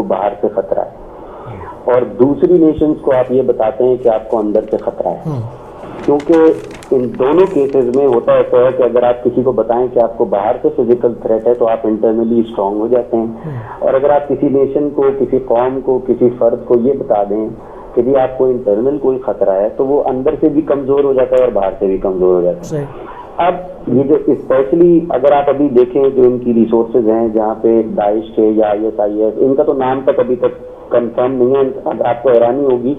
کو باہر سے خطرہ ہے، اور دوسری نیشنز کو آپ یہ بتاتے ہیں کہ آپ کو اندر سے خطرہ ہے. کیونکہ ان دونوں کیسز میں ہوتا ایسا ہے کہ اگر آپ کسی کو بتائیں کہ آپ کو باہر سے فزیکل تھریٹ ہے تو آپ انٹرنلی اسٹرانگ ہو جاتے ہیں، اور اگر آپ کسی نیشن کو، کسی قوم کو، کسی فرد کو یہ بتا دیں کہ جی آپ کو انٹرنل کوئی خطرہ ہے تو وہ اندر سے بھی کمزور ہو جاتا ہے اور باہر سے بھی کمزور ہو جاتا ہے. اب یہ جو اسپیشلی اگر آپ ابھی دیکھیں جو ان کی ریسورسز ہیں جہاں پہ داعش کے یا ISIS، ان کا تو نام تک ابھی تک کنفرم نہیں ہے. آپ کو حیرانی ہوگی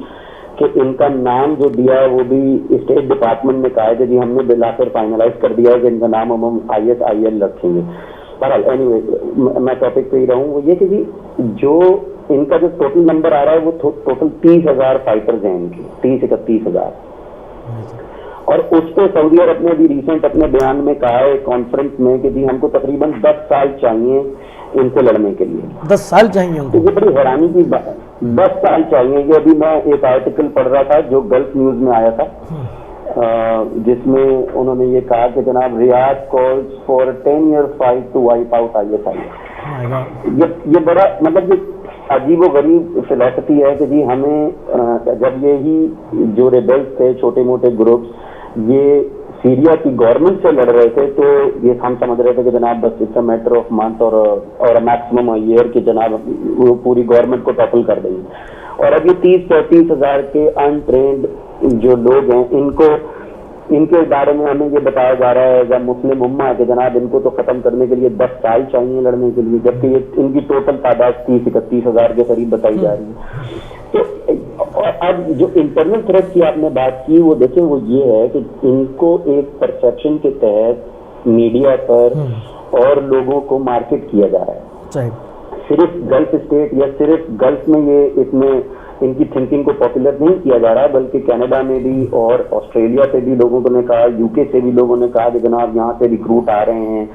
کہ ان کا نام جو دیا ہے وہ بھی اسٹیٹ ڈپارٹمنٹ نے کہا ہے کہ جی ہم نے بالآخر فائنلائز کر دیا ہے کہ ان کا نام ہم ISIL رکھیں گے. بہرحال اینی وے میں ٹاپک پہ ہی رہوں. وہ یہ کہ جی جو ان کا جو ٹوٹل نمبر آ رہا ہے وہ ٹوٹل 30,000 فائٹرز ہیں ان کی، 30,000. اور اس پہ سعودی عرب نے بھی ریسنٹ اپنے بیان میں کہا ہے کانفرنس میں کہ جی ہم کو تقریباً 10 سال چاہیے ان سے لڑنے کے لیے. 10 سال چاہیے ان کو؟ یہ بڑی حیرانی کی بات ہے، 10 سال چاہیے. یہ ابھی میں ایک آرٹیکل پڑھ رہا تھا جو گلف نیوز میں آیا تھا، جس میں انہوں نے یہ کہا کہ جناب ریاض calls for 10 year fight to wipe out ISIS. یہ بڑا مطلب یہ عجیب و غریب فلسفی ہے کہ جی ہمیں جب یہی جو ریبلز تھے، چھوٹے موٹے گروپس، یہ سیریا کی گورنمنٹ سے لڑ رہے تھے تو یہ ہم سمجھ رہے تھے کہ جناب بس it's a matter of month اور میکسیمم ایئر کہ جناب وہ پوری گورنمنٹ کو ٹاپل کر دیں گے. اور اب یہ 30-35 ہزار کے انٹرینڈ جو لوگ ہیں ان کے بارے میں ہمیں یہ بتایا جا رہا ہے جب مسلم امہ کہ جناب ان کو تو ختم کرنے کے لیے 10 سال چاہیے لڑنے کے لیے، جبکہ یہ ان کی ٹوٹل تعداد 30-31 ہزار کے قریب بتائی جا رہی ہے. تو اب جو انٹرنل تھریٹ کی آپ نے بات کی وہ دیکھیں وہ یہ ہے کہ ان کو ایک پرسیپشن کے تحت میڈیا پر اور لوگوں کو مارکیٹ کیا جا رہا ہے. صرف گلف اسٹیٹ یا صرف گلف میں یہ اتنے ان کی تھنکنگ کو پاپولر نہیں کیا جا رہا، بلکہ کینیڈا میں بھی اور آسٹریلیا سے بھی لوگوں نے کہا، UK سے بھی لوگوں نے کہا کہ جناب یہاں سے ریکروٹ آ رہے ہیں.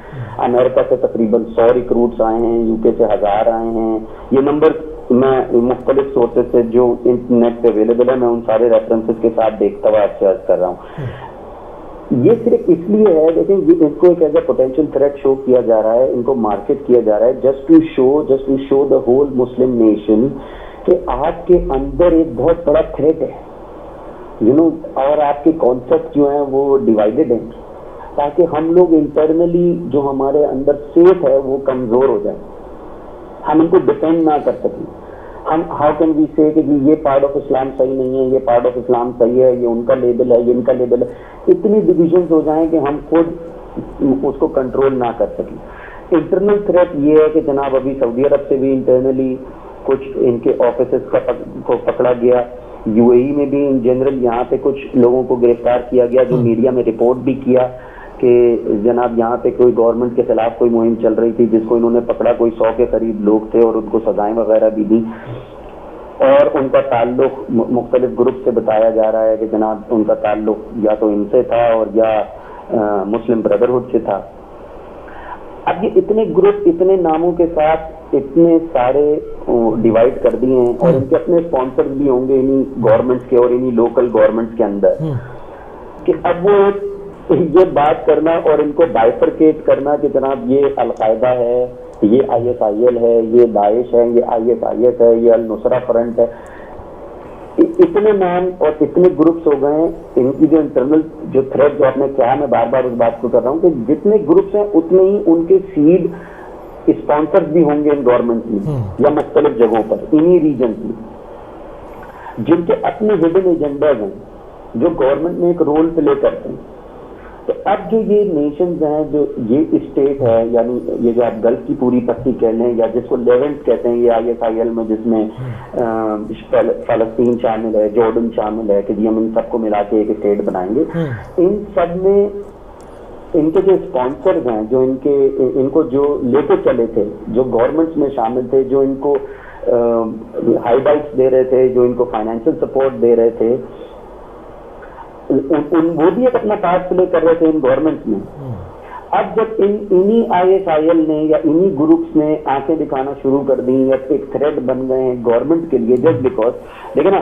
امریکہ سے تقریباً 100 ریکروٹس آئے ہیں، UK سے 1000 آئے ہیں. یہ نمبر میں مختلف سورسز سے جو انٹرنیٹ پہ اویلیبل ہے میں ان سارے ریفرنسز کے ساتھ دیکھتا ہوا آپ سے عرض کر رہا ہوں. یہ صرف اس لیے ہے لیکن ان کو ایک ایز اے پوٹینشیل تھریٹ شو کیا جا رہا ہے، ان کو مارکیٹ کیا جا رہا ہے just to show the whole Muslim nation کہ آپ کے اندر ایک بہت بڑا تھریٹ ہے اور آپ کے کانسیپٹ جو ہیں وہ ڈیوائیڈڈ ہیں، تاکہ ہم لوگ انٹرنلی جو ہمارے اندر فیتھ ہے وہ کمزور ہو جائے، ہم ان کو ڈیفینڈ نہ کر سکیں. ہم ہاؤ کین وی سے کہ جی یہ پارٹ آف اسلام صحیح نہیں ہے، یہ پارٹ آف اسلام صحیح ہے، یہ ان کا لیبل ہے، یہ ان کا لیبل ہے. اتنی ڈویژنز ہو جائیں کہ ہم خود اس کو کنٹرول نہ کر سکیں. انٹرنل تھریٹ یہ ہے کہ جناب ابھی سعودی عرب سے بھی انٹرنلی کچھ ان کے آفیسز کو پکڑا گیا، UAE میں بھی ان جنرل یہاں پہ کچھ لوگوں کو گرفتار کیا گیا جو میڈیا میں رپورٹ بھی کیا کہ جناب یہاں پہ کوئی گورنمنٹ کے خلاف کوئی مہم چل رہی تھی جس کو انہوں نے پکڑا، کوئی 100 کے قریب لوگ تھے اور ان کو سزائیں وغیرہ بھی دی. اور ان کا تعلق مختلف گروپ سے بتایا جا رہا ہے کہ جناب ان کا تعلق یا تو ان سے تھا اور یا مسلم بردرہڈ سے تھا. اب یہ اتنے گروپ اتنے ناموں کے ساتھ اتنے سارے ڈیوائڈ کر دیے ہیں اور ان کے اپنے اسپانسر بھی ہوں گے انہی گورنمنٹس کے اور انہی لوکل گورنمنٹس کے اندر، کہ اب وہ یہ بات کرنا اور ان کو بائفرکیٹ کرنا کہ جناب یہ القاعدہ ہے، یہ ISIL ہے، یہ داعش ہے، یہ ISIS ہے، یہ النصرہ فرنٹ ہے. اتنے نام اور اتنے گروپس ہو گئے ہیں. ان کی جو انٹرنل جو تھریٹ جو آپ نے کہا، میں بار بار اس بات کو کر رہا ہوں کہ جتنے گروپس ہیں اتنے ہی ان کے سیڈ اسپانسر بھی ہوں گے ان گورنمنٹ میں یا مختلف جگہوں پر انہی ریجنز میں، جن کے اپنے ہڈن ایجنڈاز ہیں جو گورنمنٹ میں ایک رول پلے کرتے ہیں. تو اب جو یہ نیشنز ہیں، جو یہ اسٹیٹ ہے، یعنی یہ جو آپ گلف کی پوری پٹی کہہ لیں یا جس کو لیونٹ کہتے ہیں، یہ ISIL میں جس میں فلسطین شامل ہے، جارڈن شامل ہے کہ جی ہم ان سب کو ملا کے ایک اسٹیٹ بنائیں گے. ان سب میں ان کے جو اسپانسرز ہیں، جو ان کو جو لے کے چلے تھے، جو گورنمنٹس میں شامل تھے، جو ان کو ہائی بائٹس دے رہے تھے، جو ان کو فائنینشیل سپورٹ دے رہے تھے، وہ بھی ایک اپنا پارٹ پلے کر رہے تھے ان گورنمنٹ میں. اب جب انہی ISIL نے یا انہی گروپس نے آنکھیں دکھانا شروع کر دی یا ایک تھریٹ بن گئے ہیں گورنمنٹ کے لیے، جسٹ بیکاز دیکھیں نا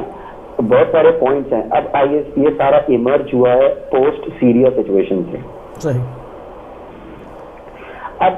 بہت سارے پوائنٹس ہیں. اب یہ سارا ایمرج ہوا ہے پوسٹ سیریا سچویشن سے. اب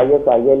ISIL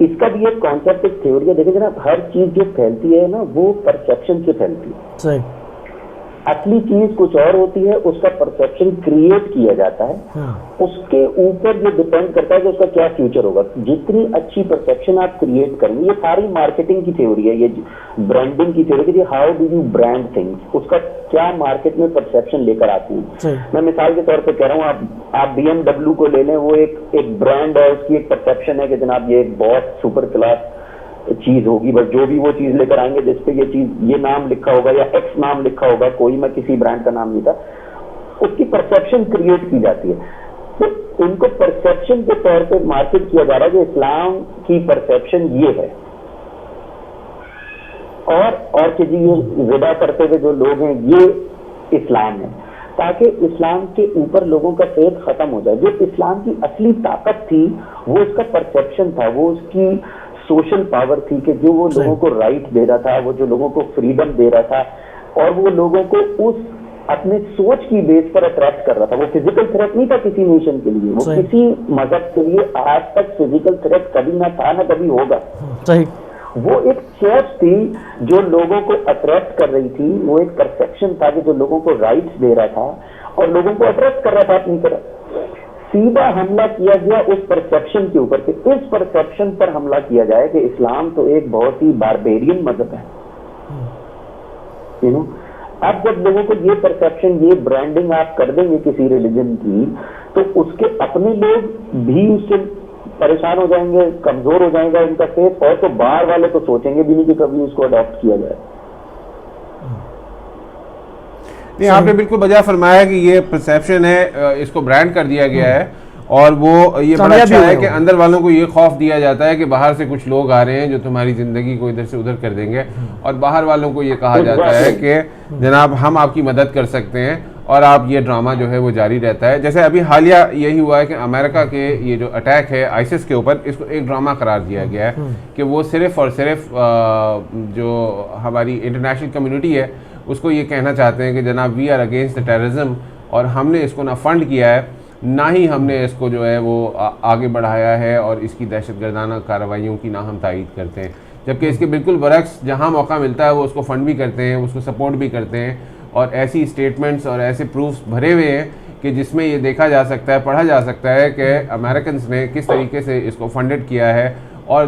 اس کا بھی ایک کانسیپٹ، ایک تھیوری ہے. دیکھیں جناب، ہر چیز جو پھیلتی ہے نا وہ پرسیپشن سے پھیلتی ہے. صحیح. اصلی چیز کچھ اور ہوتی ہے، اس کا پرسیپشن کریٹ کیا جاتا ہے. اس کے اوپر یہ ڈپینڈ کرتا ہے کہ اس کا کیا فیوچر ہوگا. جتنی اچھی پرسیپشن آپ کریٹ کریں گے، یہ ساری مارکیٹنگ کی تھیوری ہے، یہ برانڈنگ کی تھیوری ہے. How do you brand things, اس کا کیا مارکیٹ میں پرسیپشن لے کر آتی ہیں. میں مثال کے طور پہ کہہ رہا ہوں، آپ BMW کو لے لیں، وہ ایک برانڈ ہے، اس کی ایک پرسیپشن ہے کہ جناب یہ ایک بہت سپر کلاس چیز ہوگی. بس جو بھی وہ چیز لے کر آئیں گے جس پہ یہ چیز، یہ نام لکھا ہوگا یا ایکس نام لکھا ہوگا، کوئی میں کسی برانڈ کا نام نہیں تھا، اس کی پرسیپشن کریٹ کی جاتی ہے. تو ان کو پرسیپشن کے طور پہ مارکیٹ کیا جا رہا ہے کہ اسلام کی پرسیپشن یہ ہے، اور کہ جی یہ ذبح کرتے ہوئے جو لوگ ہیں یہ اسلام ہے، تاکہ اسلام کے اوپر لوگوں کا فیض ختم ہو جائے. جو اسلام کی اصلی طاقت تھی وہ اس کا پرسیپشن تھا، وہ اس کی سوشل پاور تھی کہ جو وہ لوگوں کو رائٹ دے رہا تھا، وہ جو لوگوں کو فریڈم دے رہا تھا، اور وہ لوگوں کو اس اپنے سوچ کی بیس پر اٹریکٹ کر رہا تھا. وہ فزیکل تھریٹ نہیں تھا کسی نیشن کے لیے، وہ کسی مذہب کے لیے آج تک فزیکل تھریٹ کبھی نہ تھا، نہ کبھی ہوگا. وہ ایک سوچ تھی جو لوگوں کو اٹریکٹ کر رہی تھی، وہ ایک پرسیپشن تھا کہ جو لوگوں کو رائٹس دے رہا تھا اور لوگوں کو اٹریکٹ کر رہا تھا اپنی طرف. سیدھا حملہ کیا گیا اس پرسیپشن کے اوپر، کہ اس پرسیپشن پر حملہ کیا جائے کہ اسلام تو ایک بہت ہی باربیرین مذہب ہے. اب جب لوگوں کو یہ پرسیپشن، یہ برانڈنگ آپ کر دیں گے کسی ریلیجن کی، تو اس کے اپنے لوگ بھی اس سے پریشان ہو جائیں گے، کمزور ہو جائے گا ان کا فیتھ، اور تو باہر والے تو سوچیں گے بھی نہیں کہ کبھی اس کو اڈاپٹ کیا جائے. نہیں، آپ نے بالکل بجا فرمایا کہ یہ پرسیپشن ہے، اس کو برانڈ کر دیا گیا ہے، اور وہ یہ بڑا اچھا ہے کہ اندر والوں کو یہ خوف دیا جاتا ہے کہ باہر سے کچھ لوگ آ رہے ہیں جو تمہاری زندگی کو ادھر سے ادھر کر دیں گے، اور باہر والوں کو یہ کہا جاتا ہے کہ جناب ہم آپ کی مدد کر سکتے ہیں، اور آپ یہ ڈرامہ جو ہے وہ جاری رہتا ہے. جیسے ابھی حالیہ یہی ہوا ہے کہ امریکہ کے یہ جو اٹیک ہے آئسس کے اوپر، اس کو ایک ڈرامہ قرار دیا گیا ہے کہ وہ صرف اور صرف جو ہماری انٹرنیشنل کمیونٹی ہے اس کو یہ کہنا چاہتے ہیں کہ جناب we are against the terrorism, اور ہم نے اس کو نہ فنڈ کیا ہے، نہ ہی ہم نے اس کو جو ہے وہ آگے بڑھایا ہے، اور اس کی دہشت گردانہ کارروائیوں کی نہ ہم تائید کرتے ہیں. جبکہ اس کے بالکل برعکس، جہاں موقع ملتا ہے وہ اس کو فنڈ بھی کرتے ہیں، اس کو سپورٹ بھی کرتے ہیں، اور ایسی اسٹیٹمنٹس اور ایسے پروفس بھرے ہوئے ہیں کہ جس میں یہ دیکھا جا سکتا ہے، پڑھا جا سکتا ہے کہ امریکنز نے کس طریقے سے اس کو فنڈڈ کیا ہے، اور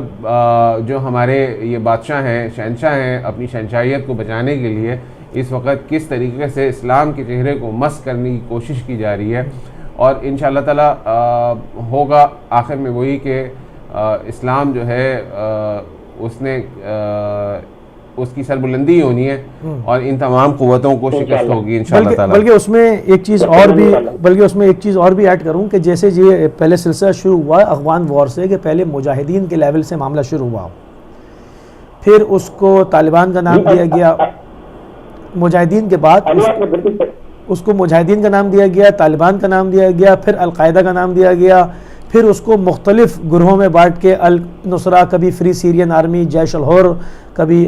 جو ہمارے یہ بادشاہ ہیں، شہنشاہ ہیں، اپنی شہنشاہیت کو بچانے کے لیے اس وقت کس طریقے سے اسلام کے چہرے کو مسخ کرنے کی کوشش کی جا رہی ہے. اور انشاءاللہ تعالیٰ ہوگا آخر میں وہی کہ اسلام جو ہے اس نے اس کی سربلندی ہونی ہے، اور ان تمام قوتوں کو شکست ہوگی انشاءاللہ تعالیٰ. بلکہ اس میں ایک چیز اور بھی ایڈ کروں کہ جیسے یہ پہلے سلسلہ شروع ہوا افغان وار سے، کہ پہلے مجاہدین کے لیول سے معاملہ شروع ہوا، پھر اس کو طالبان کا نام دیا گیا، مجاہدین کے بعد اس کو مجاہدین کا نام دیا گیا، طالبان کا نام دیا گیا، پھر القاعدہ کا نام دیا گیا، پھر اس کو مختلف گروہوں میں بانٹ کے النصرہ، کبھی فری سیرین آرمی، جیش الحر، کبھی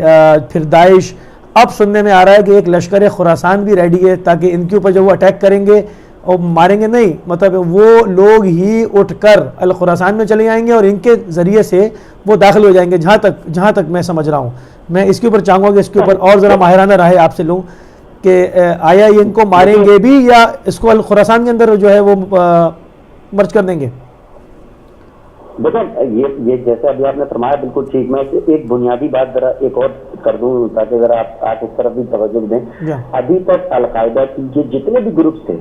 پھر داعش. اب سننے میں آ رہا ہے کہ ایک لشکر خراسان بھی ریڈی ہے، تاکہ ان کے اوپر جب وہ اٹیک کریں گے اور ماریں گے نہیں، مطلب وہ لوگ ہی اٹھ کر الخراسان میں چلے جائیں گے اور ان کے ذریعے سے وہ داخل ہو جائیں گے. جہاں تک میں سمجھ رہا ہوں، میں اس کے اوپر چاہوں گا کہ اس کے اوپر اور ذرا ماہرانہ رائے آپ سے لوں کہ آیا یہ ان کو ماریں گے بھی، یا اس کو الخراسان کے اندر جو ہے وہ مرج کر دیں گے. دیکھیں، یہ جیسے ابھی آپ نے فرمایا بالکل ٹھیک. میں ایک بنیادی بات ذرا ایک اور کر دوں تاکہ ذرا آپ اس طرف بھی توجہ دیں. ابھی تک القاعدہ کے جتنے بھی گروپس تھے،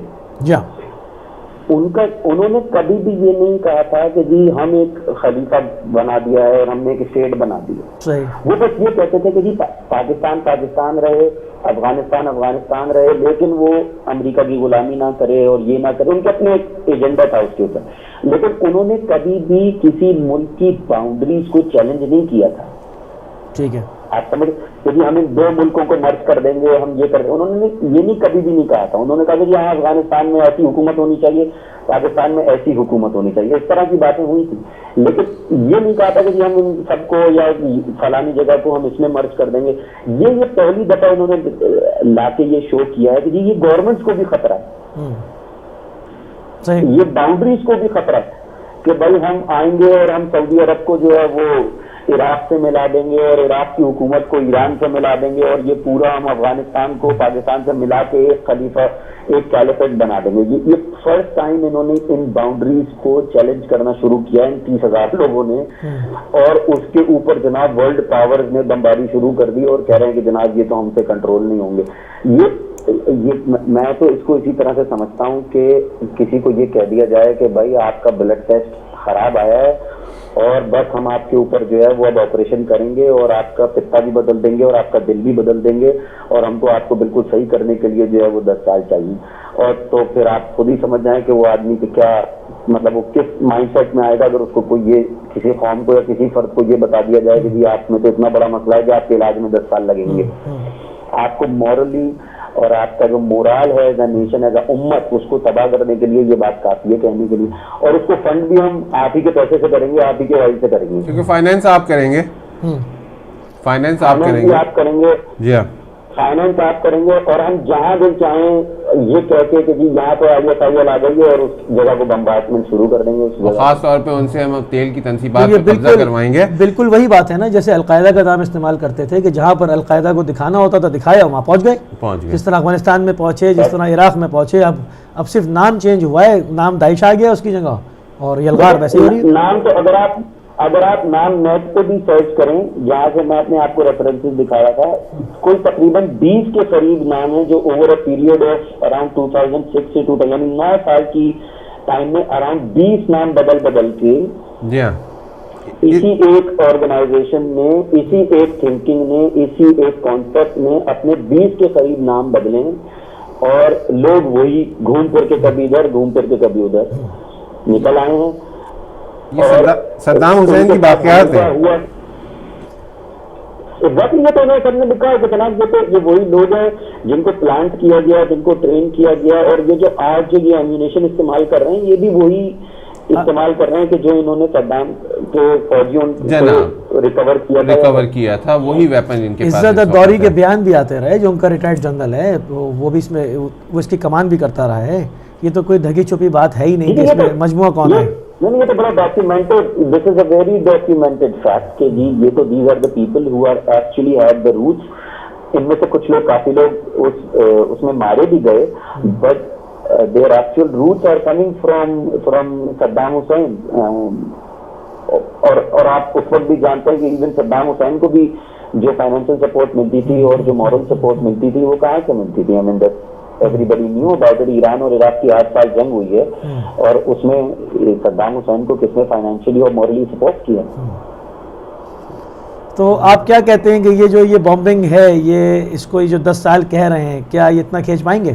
انہوں نے کبھی بھی یہ نہیں کہا تھا کہ جی ہم ایک خلیفہ بنا دیا ہے اور ہم نے ایک اسٹیٹ بنا دیا. وہ بس یہ کہتے تھے کہ جی پاکستان رہے، افغانستان رہے، لیکن وہ امریکہ کی غلامی نہ کرے اور یہ نہ کرے. ان کا اپنا ایک ایجنڈا تھا اس کے اوپر، لیکن انہوں نے کبھی بھی کسی ملک کی باؤنڈریز کو چیلنج نہیں کیا تھا. ٹھیک ہے، آپ سمجھ کہ ہم ان دو ملکوں کو مرج کر دیں گے، ہم یہ کر دیں. انہوں نے یہ نہیں کبھی بھی نہیں کہا تھا. انہوں نے کہا کہ یہاں افغانستان میں ایسی حکومت ہونی چاہیے، پاکستان میں ایسی حکومت ہونی چاہیے. اس طرح کی باتیں ہوئی تھی، لیکن یہ نہیں کہا تھا کہ ہم ان سب کو یا فلانی جگہ کو ہم اس میں مرج کر دیں گے. یہ پہلی دفعہ انہوں نے لا کے یہ شو کیا ہے کہ جی یہ گورنمنٹس کو بھی خطرہ ہے، یہ باؤنڈریز کو بھی خطرہ ہے کہ بھائی ہم آئیں گے اور ہم سعودی عرب کو جو ہے وہ عراق سے ملا دیں گے اور عراق کی حکومت کو ایران سے ملا دیں گے اور یہ پورا ہم افغانستان کو پاکستان سے ملا کے ایک خلیفہ ایک کیلیفیٹ بنا دیں گے. یہ فرسٹ ٹائم انہوں نے ان باؤنڈریز کو چیلنج کرنا شروع کیا ان 30,000 لوگوں نے, اور اس کے اوپر جناب ورلڈ پاورز نے بمباری شروع کر دی اور کہہ رہے ہیں کہ جناب یہ تو ہم سے کنٹرول نہیں ہوں گے. یہ میں تو اس کو اسی طرح سے سمجھتا ہوں کہ کسی کو یہ کہہ دیا جائے کہ بھائی آپ کا بلڈ ٹیسٹ خراب آیا ہے اور بس ہم آپ کے اوپر جو ہے وہ اب آپریشن کریں گے اور آپ کا پتا بھی بدل دیں گے اور آپ کا دل بھی بدل دیں گے اور ہم کو آپ کو بالکل صحیح کرنے کے لیے جو ہے وہ 10 سال چاہیے. اور تو پھر آپ خود ہی سمجھ جائیں کہ وہ آدمی کہ کیا مطلب وہ کس مائنڈ سیٹ میں آئے گا اگر اس کو کوئی یہ کسی قوم کو یا کسی فرد کو یہ بتا دیا جائے کہ جی آپ میں تو اتنا بڑا مسئلہ ہے کہ آپ کے علاج میں 10 سال لگیں گے. آپ کو مورلی اور آپ کا جو مورال ہے as a nation as a امت اس کو تباہ کرنے کے لیے یہ بات کافی ہے کہنے کے لیے, اور اس کو فنڈ بھی ہم آپ ہی کے پیسے سے کریں گے, آپ ہی کے وائل سے کریں گے, کیونکہ فائنینس آپ کریں گے, فائنینس آپ کریں گے, جی ہاں فائنینس آپ کریں گے, اور ہم جہاں دل چاہیں یہ کہتے کہ جی یہاں پہ ISIL آ گئی ہے اور اس جگہ کو بمبارڈمنٹ شروع کر دیں گے, خاص طور پہ ان سے ہم تیل کی تنصیبات پر قبضہ کروائیں گے. بالکل وہی بات ہے نا, جیسے القاعدہ کا نام استعمال کرتے تھے کہ جہاں پر القاعدہ کو دکھانا ہوتا تھا دکھایا, وہاں پہنچ گئے. جس طرح افغانستان میں پہنچے, جس طرح عراق میں پہنچے, اب صرف نام چینج ہوا ہے, نام داعش آ گیا اس کی جگہ, اور یلغار ویسے ہی نام. تو اگر آپ نام نیٹ پہ بھی سرچ کریں, جہاں سے میں نے آپ کو ریفرنسز دکھایا تھا, کوئی تقریباً 20 کے قریب نام ہیں جو over a period of around 2006 سے 2000 یعنی 9 سال کی ٹائم میں اراؤنڈ 20 نام بدل کے جی ہاں اسی ایک آرگنائزیشن نے, اسی ایک تھنکنگ نے, اسی ایک کانسیپٹ نے اپنے 20 کے قریب نام بدلے, اور لوگ وہی گھوم پھر کے کبھی ادھر گھوم پھر کے کبھی ادھر نکل آئے ہیں. یہ صدام حسین کی واقعات ہیں. یہ تو انہوں نے لکھا ہے کہ جناب یہ وہی لوگ ہیں جن کو پلانٹ کیا گیا, جن کو ٹرین کیا گیا, اور یہ جو آج جو یہ ایمونیشن استعمال کر رہے ہیں یہ بھی وہی استعمال کر رہے ہیں کہ جو انہوں نے صدام کے فوجیوں کو ریکور کیا تھا, وہی ویپن ان کے پاس. عزت دوری کے بیان بھی آتے رہے, جو ان کا ریٹائرڈ جنرل ہے وہ بھی اس میں وہ اس کی کمان بھی کرتا رہا ہے. یہ تو کوئی دھگی چھپی بات ہے ہی نہیں کہ اس میں مجموعہ کون ہے. نہیں, یہ تو بڑا documented, this is a very documented fact کہ جی یہ تو these are the people who are actually had the roots. ان میں سے کچھ لوگ کافی لوگ اس میں مارے بھی گئے, but their actual roots are coming from Saddam Hussein. اور آپ اس وقت بھی جانتے ہیں کہ ایون صدام حسین کو بھی جو فائنینشیل سپورٹ ملتی تھی اور جو مورل سپورٹ ملتی تھی وہ کہاں سے ملتی تھی. I mean that everybody knew about it. Iran اور عراق کی 8 سال جنگ ہوئی ہے اور اس میں صدام حسین کو کس نے فائنینشلی اور مورلی سپورٹ کیا. تو آپ کیا کہتے ہیں کہ یہ بامبنگ ہے, یہ اس کو جو 10 سال کہہ رہے ہیں, کیا یہ اتنا کھینچ پائیں گے؟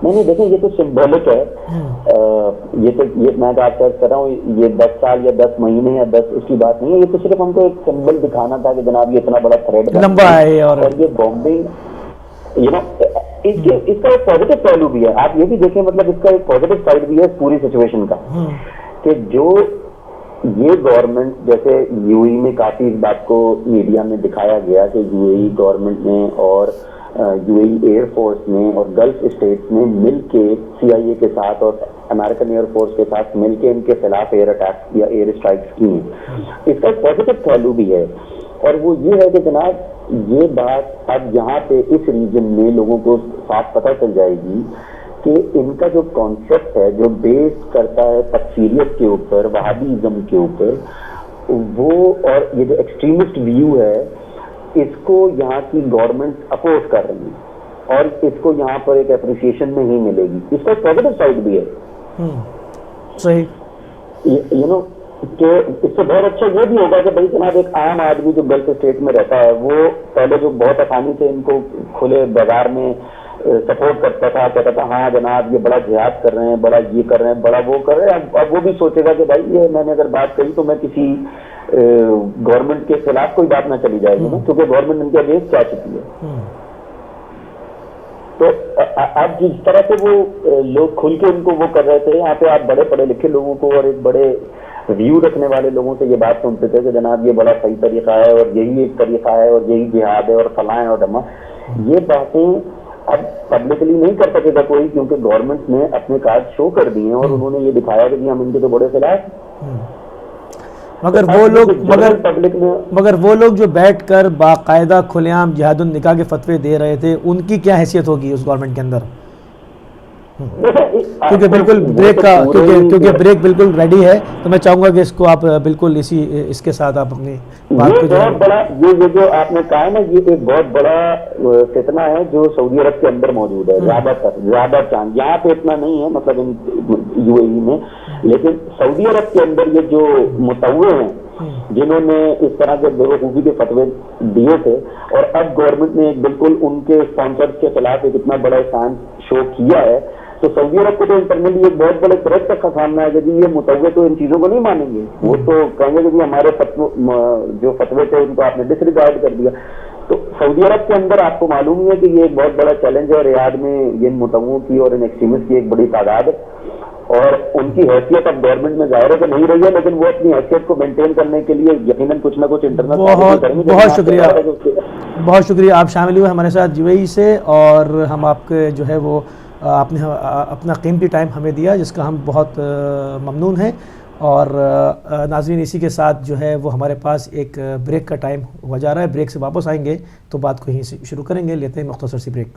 نہیں دیکھیں, یہ تو سمبولک ہے. یہ میں آپ سے کر رہا ہوں, یہ 10 سال یا 10 مہینے یا 10 اس کی بات نہیں ہے. یہ تو صرف ہم کو ایک سمبل دکھانا تھا کہ جناب یہ اتنا بڑا تھریٹ لمبا ہے, اور یہ بامبنگ اس کا ایک پازیٹیو پہلو بھی ہے. آپ یہ بھی دیکھیں, مطلب اس کا ایک پازیٹیو سائڈ بھی ہے اس پوری سچویشن کا, کہ جو یہ گورنمنٹ, جیسے یو اے میں کافی اس بات کو میڈیا میں دکھایا گیا کہ یو اے گورنمنٹ نے اور یو اے ایئر فورس نے اور گلف اسٹیٹس نے مل کے CIA کے ساتھ اور امریکن ایئر فورس کے ساتھ مل کے ان کے خلاف ایئر اٹیکس یا ایئر اسٹرائکس کی ہیں. اس کا ایک پازیٹیو پہلو بھی ہے, اور وہ یہ ہے کہ جناب یہ بات اب یہاں پہ اس ریجن میں لوگوں کو صاف پتہ چل جائے گی کہ ان کا جو کانسیپٹ ہے جو بیس کرتا ہے تکفیریت کے اوپر, وہابیزم کے اوپر, وہ اور یہ جو ایکسٹریمسٹ ویو ہے اس کو یہاں کی گورنمنٹ اپوز کر رہی ہے اور اس کو یہاں پر ایک اپریسیشن نہیں ملے گی. اس کا ایک پازیٹیو سائڈ بھی ہے. صحیح, کہ اس سے بہت اچھا یہ بھی ہوگا کہ بھائی جناب ایک عام آدمی جو گلف اسٹیٹ میں رہتا ہے وہ پہلے جو بہت آسانی سے ان کو کھلے بازار میں سپورٹ کرتا تھا, کہتا تھا ہاں جناب یہ بڑا جہاد کر رہے ہیں, بڑا یہ کر رہے ہیں, بڑا وہ کر رہے ہیں, اب وہ بھی سوچے گا کہ بھائی یہ میں نے اگر بات کری تو میں کسی گورنمنٹ کے خلاف کوئی بات نہ چلی جائے گی نا, کیونکہ گورنمنٹ ان کے اگینسٹ کیا چکی ہے. تو اب جس طرح سے وہ لوگ کھل کے ان کو وہ کر رہے تھے, یہاں پہ آپ بڑے پڑھے لکھے لوگوں کو اور ایک بڑے ویو رکھنے والے لوگوں سے یہ بات سنتے تھے کہ جناب یہ بڑا صحیح طریقہ ہے اور یہی ایک طریقہ ہے اور یہی جہاد ہے اور فلاں اور ڈما. یہ باتیں اب پبلکلی نہیں کر سکے گا کوئی، کیونکہ گورنمنٹ نے اپنے کارڈ شو کر دیے ہیں اور انہوں نے یہ دکھایا کہ ہم ان کے تو بڑے خلاف ہیں۔ مگر وہ لوگ جو بیٹھ کر باقاعدہ کھلے عام جہاد النکاح کے فتوے دے رہے تھے، ان کی کیا حیثیت ہوگی اس گورنمنٹ کے اندر؟ کیونکہ بالکل بریک کا کیونکہ بریک بالکل ریڈی ہے، تو میں چاہوں گا کہ اس کو آپ بالکل اس کے ساتھ آپ اپنی بات کو یہ جو آپ نے کہا نا، یہ ایک بہت بڑا فتنہ ہے جو سعودی عرب کے اندر موجود ہے، زیادہ چاند یہاں پہ اتنا نہیں ہے، مطلب یو اے ای میں، لیکن سعودی عرب کے اندر یہ جو متوع ہیں جنہوں نے اس طرح کے بے وقوفی کے فتوے دیے تھے، اور اب گورنمنٹ نے بالکل ان کے اسپانسر کے خلاف ایک اتنا بڑا اسٹینڈ شو کیا ہے، تو سعودی عرب کو تو انٹرنلی ایک بہت بڑے تھریٹ کا سامنا ہے کہ جی یہ متوع تو ان چیزوں کو نہیں مانیں گے، وہ تو کہیں گے کہ جی ہمارے جو فتوے تھے ان کو آپ نے ڈس ریگارڈ کر دیا۔ تو سعودی عرب کے اندر آپ کو معلوم ہی ہے کہ یہ ایک بہت بڑا چیلنج ہے، ریاض میں ان متوعوں کی اور ان ایکسٹریمسٹ کی ایک بڑی تعداد ہے، اور ان کی حیثیت اب گورنمنٹ میں ظاہر ہے کہ نہیں رہی ہے، لیکن وہ اپنی حیثیت کو مینٹین کرنے کے لیے یقیناً کچھ نہ کچھ انٹرنل بہت شکریہ آپ شامل ہوئے ہمارے ساتھ UAE سے، اور ہم آپ کے جو ہے وہ آپ نے اپنا قیمتی ٹائم ہمیں دیا، جس کا ہم بہت ممنون ہیں۔ اور ناظرین، اسی کے ساتھ جو ہے وہ ہمارے پاس ایک بریک کا ٹائم ہوا جا رہا ہے، بریک سے واپس آئیں گے تو بات کو یہیں سے شروع کریں گے، لیتے ہیں مختصر سی بریک۔